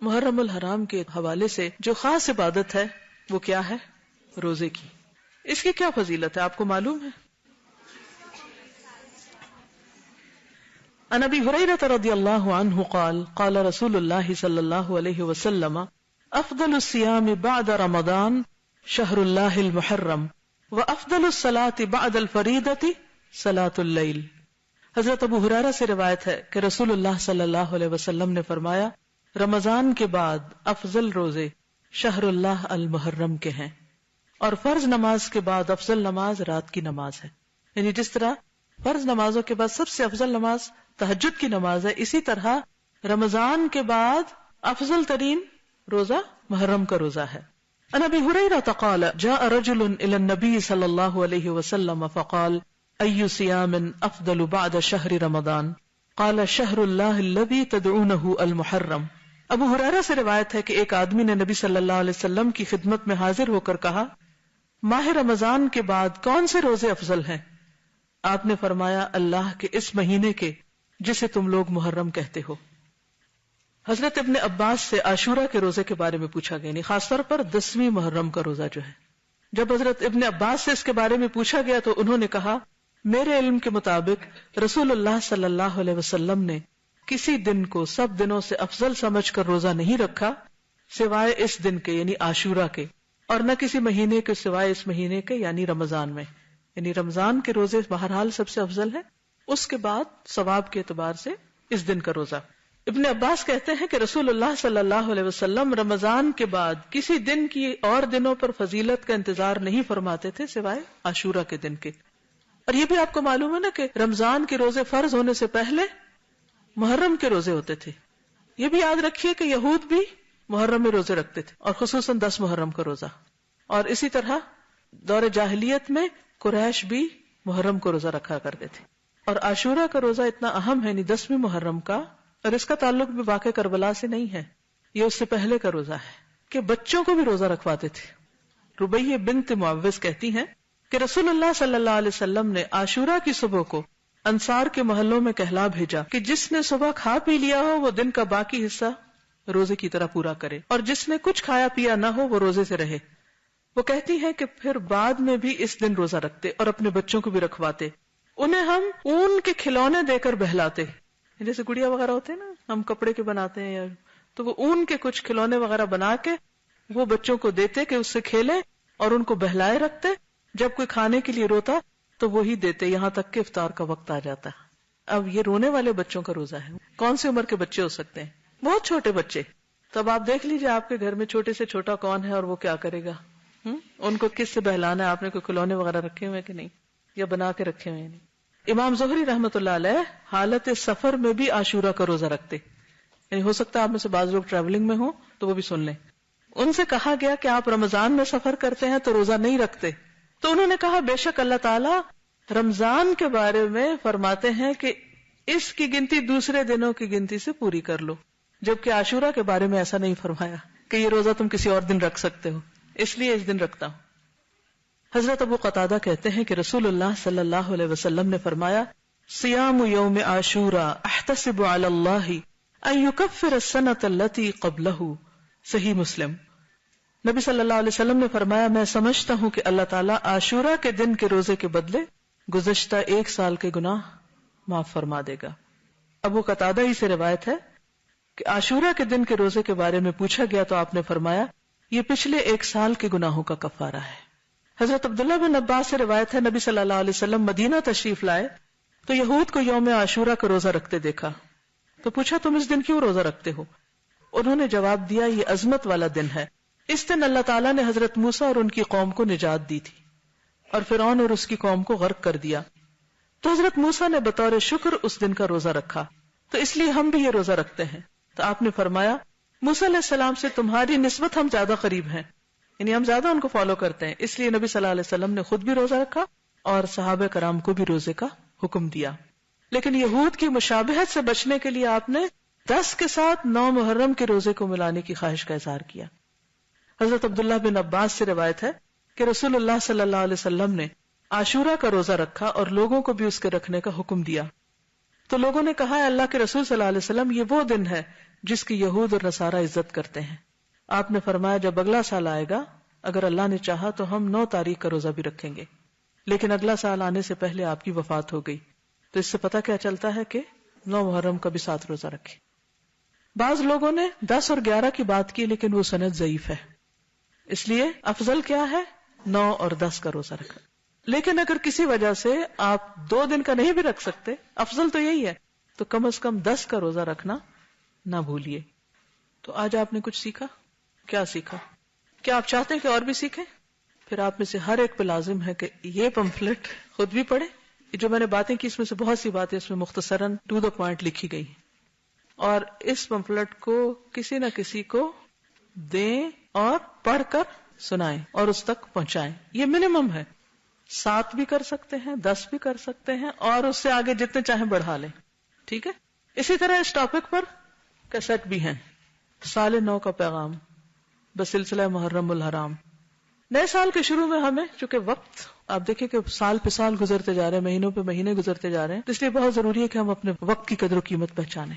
محرم الحرام کے حوالے سے جو خاص عبادت ہے وہ کیا ہے؟ روزے کی. اس کی کیا فضیلت ہے آپ کو معلوم ہے؟ عن ابی ہریرہ رضی اللہ عنہ قال قال رسول اللہ صلی اللہ علیہ وسلم افضل الصیام بعد رمضان شہر اللہ المحرم وافضل الصلاة بعد الفریضۃ صلاۃ اللیل. حضرت ابو ہریرہ سے روایت ہے کہ رسول اللہ صلی اللہ علیہ وسلم نے فرمایا رمضان کے بعد افضل روزے شہر اللہ المحرم کے ہیں، اور فرض نماز کے بعد افضل نماز رات کی نماز ہے. یعنی جس طرح فرض نمازوں کے بعد سب سے افضل نماز تہجد کی نماز ہے، اسی طرح رمضان کے بعد افضل ترین روزہ محرم کا روزہ ہے. عن ابی ہریرہ قال جاء رجل الى النبي صلی اللہ علیہ وسلم فقال ای صیام افضل بعد شہر رمضان قال شہر اللہ الذی تدعونہ المحرم. ابو ہریرہ سے روایت ہے کہ ایک آدمی نے نبی صلی اللہ علیہ وسلم کی خدمت میں حاضر ہو کر کہا ماہ رمضان کے بعد کون سے روزے افضل ہیں؟ آپ نے فرمایا اللہ کے اس مہینے کے جسے تم لوگ محرم کہتے ہو. حضرت ابن عباس سے عاشورہ کے روزے کے بارے میں پوچھا گیا، یعنی خاص طور پر 10ویں محرم کا روزہ جو ہے. جب حضرت ابن عباس سے اس کے بارے میں پوچھا گیا تو انہوں نے کہا میرے علم کے مطابق رسول اللہ صلی اللہ علیہ وسلم نے کسی دن کو سب دنوں سے افضل سمجھ کر روزہ نہیں رکھا سوائے اس دن کے یعنی عاشورہ کے، اور نہ کسی مہینے کے سوائے اس مہینے کے یعنی رمضان میں. یعنی رمضان کے روزے بہرحال سب سے افضل ہیں، اس کے بعد ثواب کے اعتبار سے اس دن کا روزہ. ابن عباس کہتے ہیں کہ رسول اللہ صلی اللہ علیہ وسلم رمضان کے بعد کسی دن کی اور دنوں پر فضیلت کا انتظار نہیں فرماتے تھے سوائے عاشورہ کے دن کے. اور یہ بھی آپ کو معلوم ہے نا کہ رمضان کے روزے فرض ہونے سے پہلے محرم کے روزے ہوتے تھے. یہ بھی یاد رکھیے کہ یہود بھی محرم میں روزے رکھتے تھے، اور خصوصاً 10 محرم کا روزہ. اور اسی طرح دور جاہلیت میں قریش بھی محرم کو روزہ رکھا کرتے تھے. اور عاشورہ کا روزہ اتنا اہم ہے، یعنی 10ویں محرم کا، اور اس کا تعلق بھی واقع کربلا سے نہیں ہے، یہ اس سے پہلے کا روزہ ہے کہ بچوں کو بھی روزہ رکھواتے تھے. ربیہ بنت معوذ کہتی ہیں کہ رسول اللہ صلی اللہ علیہ وسلم نے عاشورہ کی صبح کو انصار کے محلوں میں کہلا بھیجا کہ جس نے صبح کھا پی لیا ہو وہ دن کا باقی حصہ روزے کی طرح پورا کرے، اور جس نے کچھ کھایا پیا نہ ہو وہ روزے سے رہے. وہ کہتی ہیں کہ پھر بعد میں بھی اس دن روزہ رکھتے اور اپنے بچوں کو بھی رکھواتے. انہیں ہم اون کے کھلونے دے کر بہلاتے، جیسے گڑیا وغیرہ ہوتے ہیں نا ہم کپڑے کے بناتے ہیں، تو وہ اون کے کچھ کھلونے وغیرہ بنا کے وہ بچوں کو دیتے کہ اس سے کھیلیں، اور ان کو بہلائے رکھتے. جب کوئی کھانے کے لیے روتا تو وہی دیتے یہاں تک کہ افطار کا وقت آ جاتا. اب یہ رونے والے بچوں کا روزہ ہے. کون سی عمر کے بچے ہو سکتے ہیں؟ بہت چھوٹے بچے. تو اب آپ دیکھ لیجیے آپ کے گھر میں چھوٹے سے چھوٹا کون ہے اور وہ کیا کرے گا. ان کو کس سے بہلانا ہے؟ آپ نے کوئی کھلونے وغیرہ رکھے ہوئے کہ نہیں، یا بنا کے رکھے ہوئے نہیں. امام زہری رحمۃ اللہ علیہ حالت سفر میں بھی عاشورہ کا روزہ رکھتے. یعنی ہو سکتا ہے آپ میں سے بعض لوگ ٹریولنگ میں ہوں تو وہ بھی سن لیں. ان سے کہا گیا کہ آپ رمضان میں سفر کرتے ہیں تو روزہ نہیں رکھتے، تو انہوں نے کہا بے شک اللہ تعالیٰ رمضان کے بارے میں فرماتے ہیں کہ اس کی گنتی دوسرے دنوں کی گنتی سے پوری کر لو، جبکہ عاشورہ کے بارے میں ایسا نہیں فرمایا کہ یہ روزہ تم کسی اور دن رکھ سکتے ہو، اس لیے اس دن رکھتا ہوں. حضرت ابو قتادہ کہتے ہیں کہ رسول اللہ صلی اللہ علیہ وسلم نے فرمایا صیام یوم عاشوراء احتسب علی اللہ ان یکفر السنۃ التی قبلہ. صحیح مسلم. نبی صلی اللہ علیہ وسلم نے فرمایا میں سمجھتا ہوں کہ اللہ تعالیٰ عاشوراء کے دن کے روزے کے بدلے گزشتہ 1 سال کے گناہ معاف فرما دے گا. ابو قتادہ ہی سے روایت ہے کہ عاشوراء کے دن کے روزے کے بارے میں پوچھا گیا تو آپ نے فرمایا یہ پچھلے 1 سال کے گناہوں کا کفارہ ہے. حضرت عبداللہ بن عباس سے روایت ہے نبی صلی اللہ علیہ وسلم مدینہ تشریف لائے تو یہود کو یوم عاشوراء کا روزہ رکھتے دیکھا تو پوچھا تم اس دن کیوں روزہ رکھتے ہو؟ انہوں نے جواب دیا یہ عظمت والا دن ہے، اس دن اللہ تعالیٰ نے حضرت موسیٰ اور ان کی قوم کو نجات دی تھی اور فرعون اور اس کی قوم کو غرق کر دیا، تو حضرت موسیٰ نے بطور شکر اس دن کا روزہ رکھا، تو اس لیے ہم بھی یہ روزہ رکھتے ہیں. تو آپ نے فرمایا موسیٰ علیہ السلام سے تمہاری نسبت ہم زیادہ قریب ہیں، یعنی ہم زیادہ ان کو فالو کرتے ہیں، اس لیے نبی صلی اللہ علیہ وسلم نے خود بھی روزہ رکھا اور صحابہ کرام کو بھی روزے کا حکم دیا. لیکن یہود کی مشابہت سے بچنے کے لیے آپ نے 10 کے ساتھ 9 محرم کے روزے کو ملانے کی خواہش کا اظہار کیا. حضرت عبداللہ بن عباس سے روایت ہے کہ رسول اللہ صلی اللہ علیہ وسلم نے عاشوراء کا روزہ رکھا اور لوگوں کو بھی اس کے رکھنے کا حکم دیا. تو لوگوں نے کہا اللہ کے رسول صلی اللہ علیہ وسلم یہ وہ دن ہے جس کی یہود اور نصارہ عزت کرتے ہیں. آپ نے فرمایا جب اگلا سال آئے گا اگر اللہ نے چاہا تو ہم 9 تاریخ کا روزہ بھی رکھیں گے، لیکن اگلا سال آنے سے پہلے آپ کی وفات ہو گئی. تو اس سے پتہ کیا چلتا ہے کہ 9 محرم کا بھی 7 روزہ رکھیں. بعض لوگوں نے 10 اور 11 کی بات کی لیکن وہ سند ضعیف ہے، اس لیے افضل کیا ہے 9 اور 10 کا روزہ رکھنا. لیکن اگر کسی وجہ سے آپ 2 دن کا نہیں بھی رکھ سکتے، افضل تو یہی ہے، تو کم از کم 10 کا روزہ رکھنا نہ بھولیے. تو آج آپ نے کچھ سیکھا. کیا سیکھا؟ کیا آپ چاہتے ہیں کہ اور بھی سیکھیں؟ پھر آپ میں سے ہر ایک پہ لازم ہے کہ یہ پمفلٹ خود بھی پڑھے. جو میں نے باتیں کی اس میں سے بہت سی باتیں اس میں مختصراً ٹو دا پوائنٹ لکھی گئی ہیں، اور اس پمفلٹ کو کسی نہ کسی کو دیں اور پڑھ کر سنائیں اور اس تک پہنچائیں. یہ منیمم ہے. 7 بھی کر سکتے ہیں، 10 بھی کر سکتے ہیں، اور اس سے آگے جتنے چاہیں بڑھا لیں. ٹھیک ہے. اسی طرح اس ٹاپک پر کیسٹ بھی ہیں. سال نو کا پیغام بسلسلہ محرم الحرام. نئے سال کے شروع میں ہمیں چونکہ وقت آپ دیکھیں کہ سال پہ سال گزرتے جا رہے ہیں، مہینوں پہ مہینے گزرتے جا رہے ہیں، تو اس لیے بہت ضروری ہے کہ ہم اپنے وقت کی قدر و قیمت پہچانیں،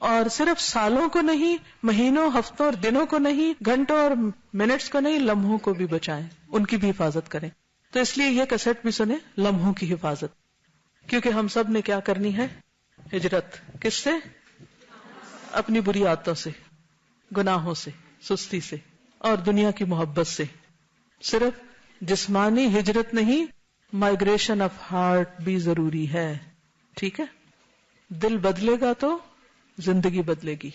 اور صرف سالوں کو نہیں، مہینوں، ہفتوں اور دنوں کو نہیں، گھنٹوں اور منٹس کو نہیں، لمحوں کو بھی بچائیں، ان کی بھی حفاظت کریں. تو اس لیے یہ کیسٹ بھی سنیں، لمحوں کی حفاظت، کیونکہ ہم سب نے کیا کرنی ہے؟ ہجرت. کس سے؟ اپنی بری عادتوں سے، گناہوں سے، سستی سے اور دنیا کی محبت سے. صرف جسمانی ہجرت نہیں، مائگریشن آف ہارٹ بھی ضروری ہے. ٹھیک ہے. دل بدلے گا تو زندگی بدلے گی.